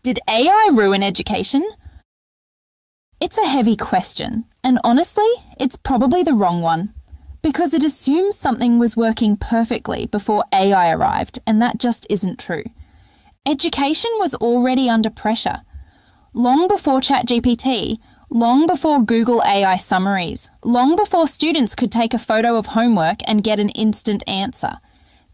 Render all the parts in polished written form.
Did AI ruin education? It's a heavy question, and honestly, it's probably the wrong one, because it assumes something was working perfectly before AI arrived, and that just isn't true. Education was already under pressure. Long before ChatGPT, long before Google AI summaries, long before students could take a photo of homework and get an instant answer,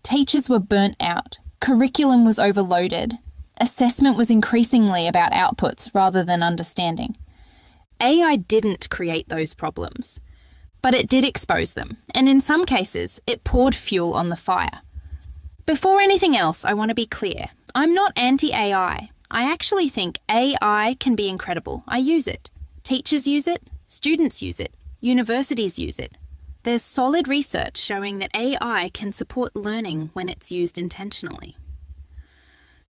teachers were burnt out, curriculum was overloaded, assessment was increasingly about outputs rather than understanding. AI didn't create those problems, but it did expose them, and in some cases, it poured fuel on the fire. Before anything else, I want to be clear. I'm not anti-AI. I actually think AI can be incredible. I use it. Teachers use it, students use it, universities use it. There's solid research showing that AI can support learning when it's used intentionally.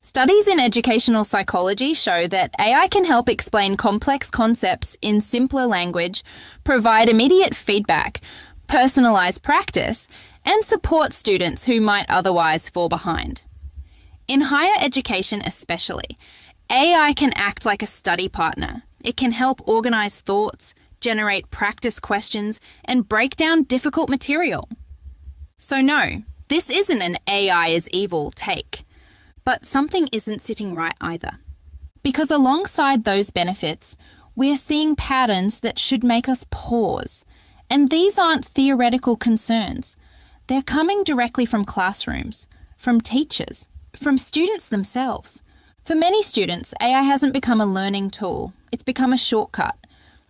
Studies in educational psychology show that AI can help explain complex concepts in simpler language, provide immediate feedback, personalize practice, and support students who might otherwise fall behind. In higher education especially, AI can act like a study partner. It can help organize thoughts, generate practice questions, and break down difficult material. So no, this isn't an AI is evil take. But something isn't sitting right either. Because alongside those benefits, we're seeing patterns that should make us pause. And these aren't theoretical concerns. They're coming directly from classrooms, from teachers, from students themselves. For many students, AI hasn't become a learning tool. It's become a shortcut,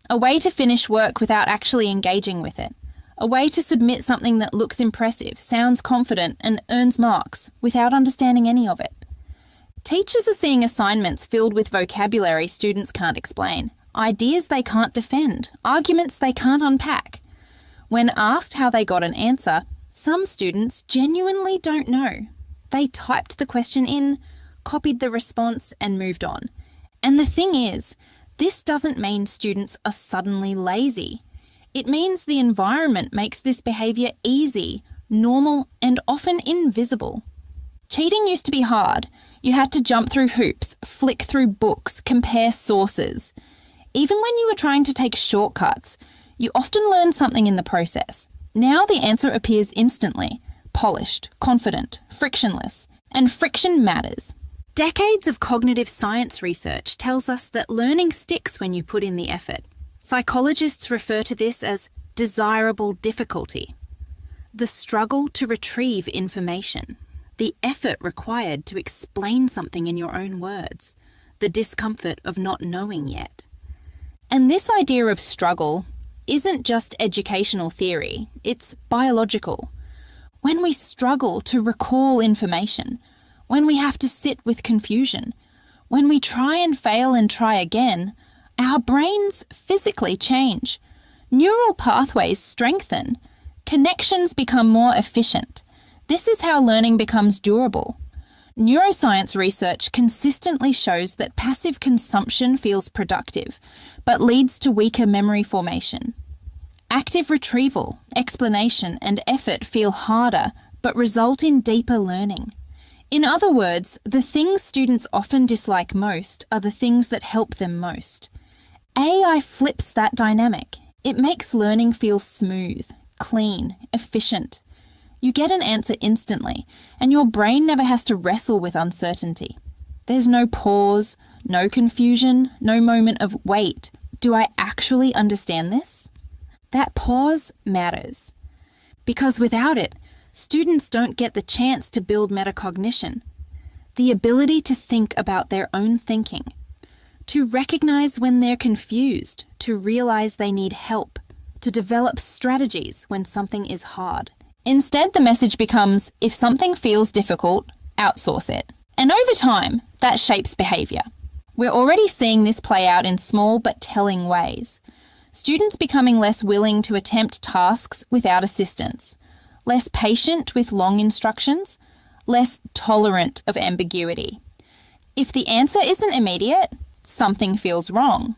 a way to finish work without actually engaging with it, a way to submit something that looks impressive, sounds confident, and earns marks without understanding any of it. Teachers are seeing assignments filled with vocabulary students can't explain, ideas they can't defend, arguments they can't unpack. When asked how they got an answer, some students genuinely don't know. They typed the question in, copied the response, and moved on. And the thing is, this doesn't mean students are suddenly lazy. It means the environment makes this behaviour easy, normal, and often invisible. Cheating used to be hard. You had to jump through hoops, flick through books, compare sources. Even when you were trying to take shortcuts, you often learned something in the process. Now the answer appears instantly, polished, confident, frictionless, and friction matters. Decades of cognitive science research tells us that learning sticks when you put in the effort. Psychologists refer to this as desirable difficulty, the struggle to retrieve information, the effort required to explain something in your own words, the discomfort of not knowing yet. And this idea of struggle isn't just educational theory, it's biological. When we struggle to recall information, when we have to sit with confusion, when we try and fail and try again, our brains physically change. Neural pathways strengthen. Connections become more efficient. This is how learning becomes durable. Neuroscience research consistently shows that passive consumption feels productive, but leads to weaker memory formation. Active retrieval, explanation, and effort feel harder, but result in deeper learning. In other words, the things students often dislike most are the things that help them most. AI flips that dynamic. It makes learning feel smooth, clean, efficient. You get an answer instantly, and your brain never has to wrestle with uncertainty. There's no pause, no confusion, no moment of, wait, do I actually understand this? That pause matters. Because without it, students don't get the chance to build metacognition, the ability to think about their own thinking, to recognize when they're confused, to realize they need help, to develop strategies when something is hard. Instead, the message becomes, if something feels difficult, outsource it. And over time, that shapes behaviour. We're already seeing this play out in small but telling ways. Students becoming less willing to attempt tasks without assistance, less patient with long instructions, less tolerant of ambiguity. If the answer isn't immediate, something feels wrong.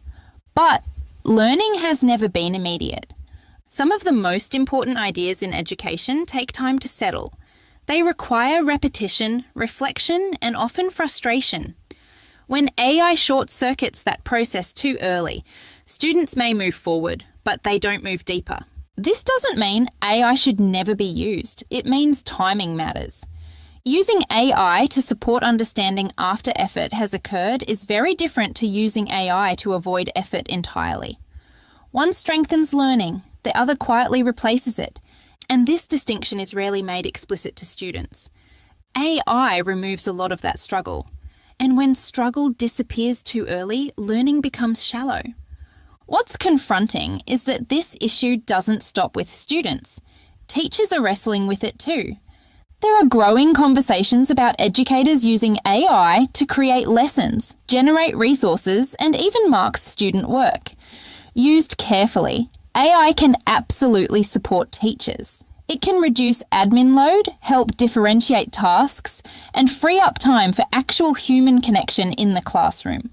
But learning has never been immediate. Some of the most important ideas in education take time to settle. They require repetition, reflection, and often frustration. When AI short-circuits that process too early, students may move forward, but they don't move deeper. This doesn't mean AI should never be used. It means timing matters. Using AI to support understanding after effort has occurred is very different to using AI to avoid effort entirely. One strengthens learning, the other quietly replaces it, and this distinction is rarely made explicit to students. AI removes a lot of that struggle, and when struggle disappears too early, learning becomes shallow. What's confronting is that this issue doesn't stop with students. Teachers are wrestling with it too. There are growing conversations about educators using AI to create lessons, generate resources, and even mark student work. Used carefully, AI can absolutely support teachers. It can reduce admin load, help differentiate tasks, and free up time for actual human connection in the classroom.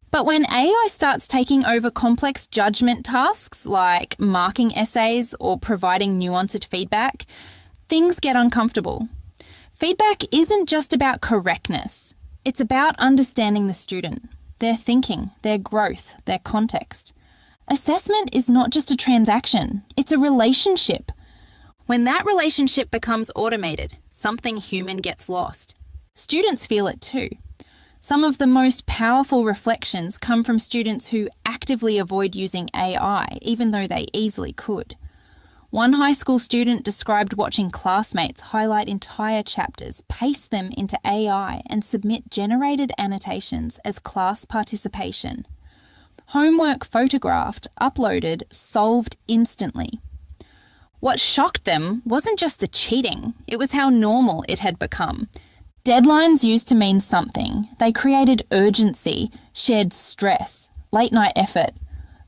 But when AI starts taking over complex judgment tasks like marking essays or providing nuanced feedback, things get uncomfortable. Feedback isn't just about correctness. It's about understanding the student, their thinking, their growth, their context. Assessment is not just a transaction, it's a relationship. When that relationship becomes automated, something human gets lost. Students feel it too. Some of the most powerful reflections come from students who actively avoid using AI, even though they easily could. One high school student described watching classmates highlight entire chapters, paste them into AI, and submit generated annotations as class participation. Homework photographed, uploaded, solved instantly. What shocked them wasn't just the cheating, it was how normal it had become. Deadlines used to mean something. They created urgency, shared stress, late-night effort.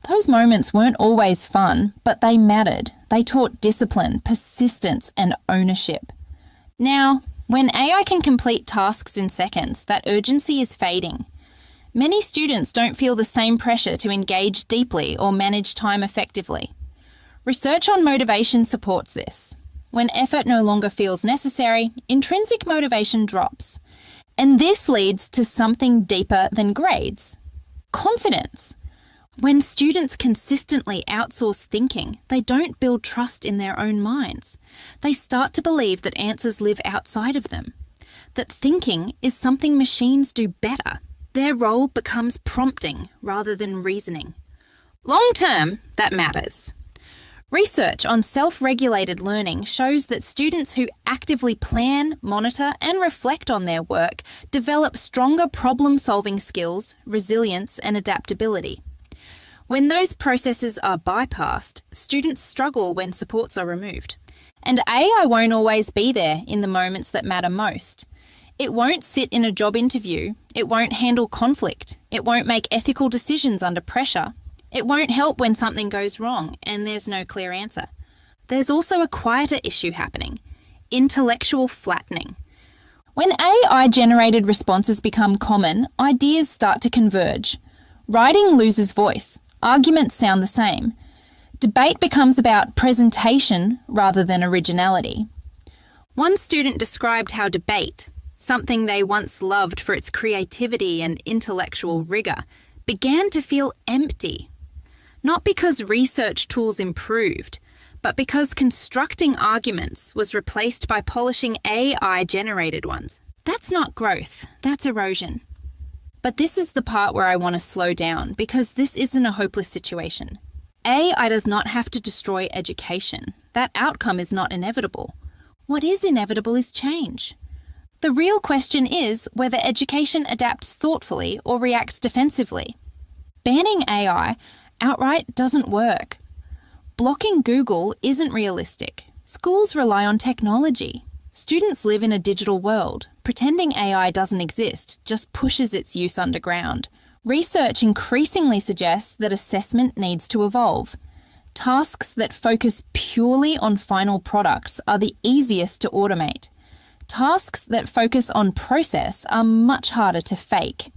Those moments weren't always fun, but they mattered. They taught discipline, persistence, and ownership. Now, when AI can complete tasks in seconds, that urgency is fading. Many students don't feel the same pressure to engage deeply or manage time effectively. Research on motivation supports this. When effort no longer feels necessary, intrinsic motivation drops. And this leads to something deeper than grades: confidence. When students consistently outsource thinking, they don't build trust in their own minds. They start to believe that answers live outside of them, that thinking is something machines do better. Their role becomes prompting rather than reasoning. Long term, that matters. Research on self-regulated learning shows that students who actively plan, monitor, and reflect on their work develop stronger problem-solving skills, resilience, and adaptability. When those processes are bypassed, students struggle when supports are removed. And AI won't always be there in the moments that matter most. It won't sit in a job interview. It won't handle conflict. It won't make ethical decisions under pressure. It won't help when something goes wrong and there's no clear answer. There's also a quieter issue happening: intellectual flattening. When AI-generated responses become common, ideas start to converge. Writing loses voice. Arguments sound the same. Debate becomes about presentation rather than originality. One student described how debate, something they once loved for its creativity and intellectual rigor, began to feel empty. Not because research tools improved, but because constructing arguments was replaced by polishing AI-generated ones. That's not growth, that's erosion. But this is the part where I want to slow down, because this isn't a hopeless situation. AI does not have to destroy education. That outcome is not inevitable. What is inevitable is change. The real question is whether education adapts thoughtfully or reacts defensively. Banning AI outright doesn't work. Blocking Google isn't realistic. Schools rely on technology. Students live in a digital world. Pretending AI doesn't exist just pushes its use underground. Research increasingly suggests that assessment needs to evolve. Tasks that focus purely on final products are the easiest to automate. Tasks that focus on process are much harder to fake.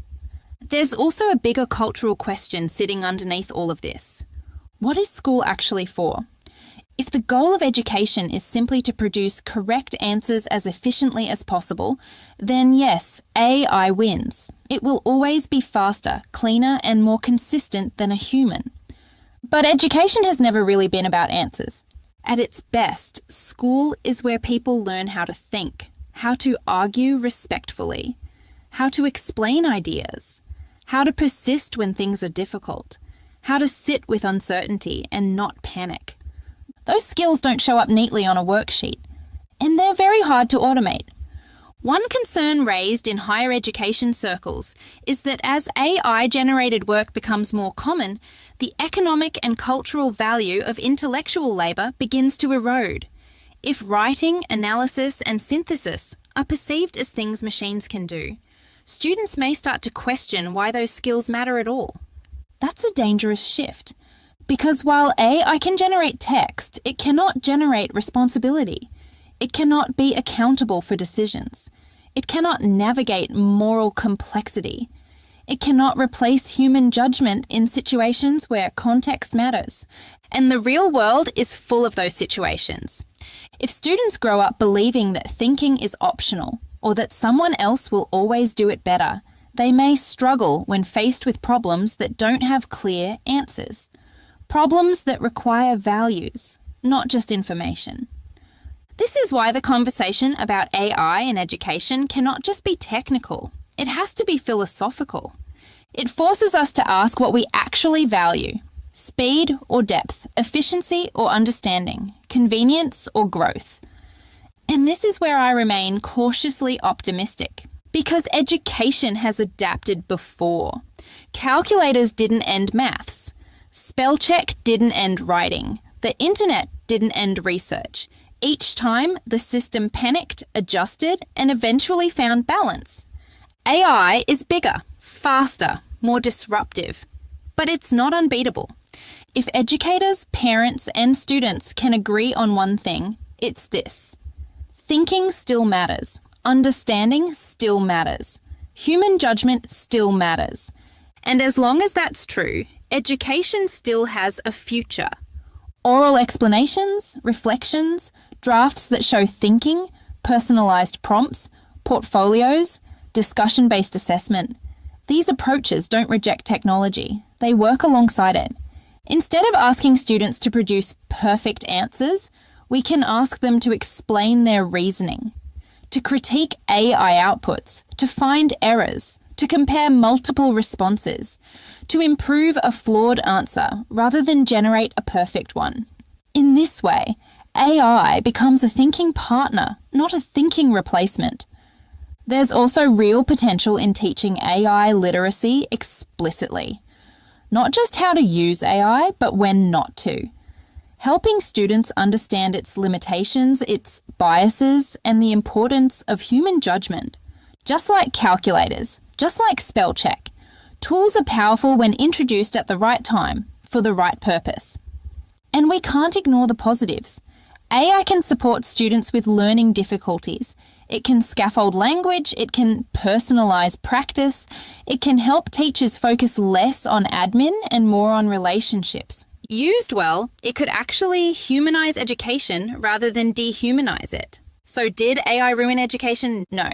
There's also a bigger cultural question sitting underneath all of this. What is school actually for? If the goal of education is simply to produce correct answers as efficiently as possible, then yes, AI wins. It will always be faster, cleaner, and more consistent than a human. But education has never really been about answers. At its best, school is where people learn how to think, how to argue respectfully, how to explain ideas, how to persist when things are difficult, how to sit with uncertainty and not panic. Those skills don't show up neatly on a worksheet, and they're very hard to automate. One concern raised in higher education circles is that as AI-generated work becomes more common, the economic and cultural value of intellectual labour begins to erode. If writing, analysis, and synthesis are perceived as things machines can do, students may start to question why those skills matter at all. That's a dangerous shift, because while AI can generate text, it cannot generate responsibility. It cannot be accountable for decisions. It cannot navigate moral complexity. It cannot replace human judgment in situations where context matters. And the real world is full of those situations. If students grow up believing that thinking is optional, or that someone else will always do it better, they may struggle when faced with problems that don't have clear answers. Problems that require values, not just information. This is why the conversation about AI in education cannot just be technical. It has to be philosophical. It forces us to ask what we actually value: speed or depth, efficiency or understanding, convenience or growth. And this is where I remain cautiously optimistic, because education has adapted before. Calculators didn't end maths. Spell check didn't end writing. The internet didn't end research. Each time, the system panicked, adjusted, and eventually found balance. AI is bigger, faster, more disruptive, but it's not unbeatable. If educators, parents, and students can agree on one thing, it's this: thinking still matters, understanding still matters, human judgment still matters. And as long as that's true, education still has a future. Oral explanations, reflections, drafts that show thinking, personalised prompts, portfolios, discussion-based assessment. These approaches don't reject technology, they work alongside it. Instead of asking students to produce perfect answers, we can ask them to explain their reasoning, to critique AI outputs, to find errors, to compare multiple responses, to improve a flawed answer rather than generate a perfect one. In this way, AI becomes a thinking partner, not a thinking replacement. There's also real potential in teaching AI literacy explicitly. Not just how to use AI, but when not to. Helping students understand its limitations, its biases, and the importance of human judgment. Just like calculators, just like spell check, tools are powerful when introduced at the right time, for the right purpose. And we can't ignore the positives. AI can support students with learning difficulties. It can scaffold language, it can personalise practice, it can help teachers focus less on admin and more on relationships. Used well, it could actually humanise education rather than dehumanise it. So did AI ruin education? No.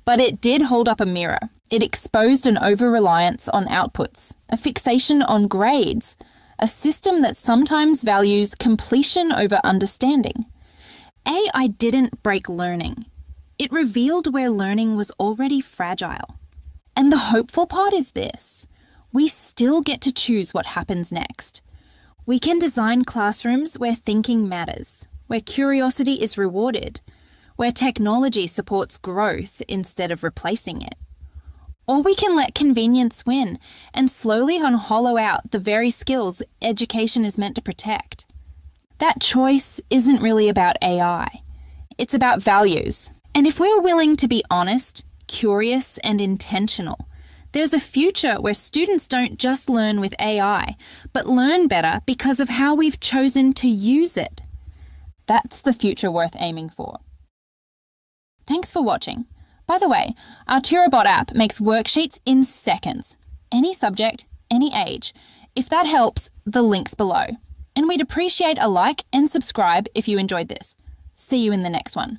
But it did hold up a mirror. It exposed an over-reliance on outputs, a fixation on grades, a system that sometimes values completion over understanding. AI didn't break learning. It revealed where learning was already fragile. And the hopeful part is this: we still get to choose what happens next. We can design classrooms where thinking matters, where curiosity is rewarded, where technology supports growth instead of replacing it. Or we can let convenience win and slowly hollow out the very skills education is meant to protect. That choice isn't really about AI. It's about values. And if we're willing to be honest, curious, and intentional, there's a future where students don't just learn with AI, but learn better because of how we've chosen to use it. That's the future worth aiming for. Thanks for watching. By the way, our Turobot app makes worksheets in seconds. Any subject, any age. If that helps, the link's below. and we'd appreciate a like and subscribe if you enjoyed this. See you in the next one.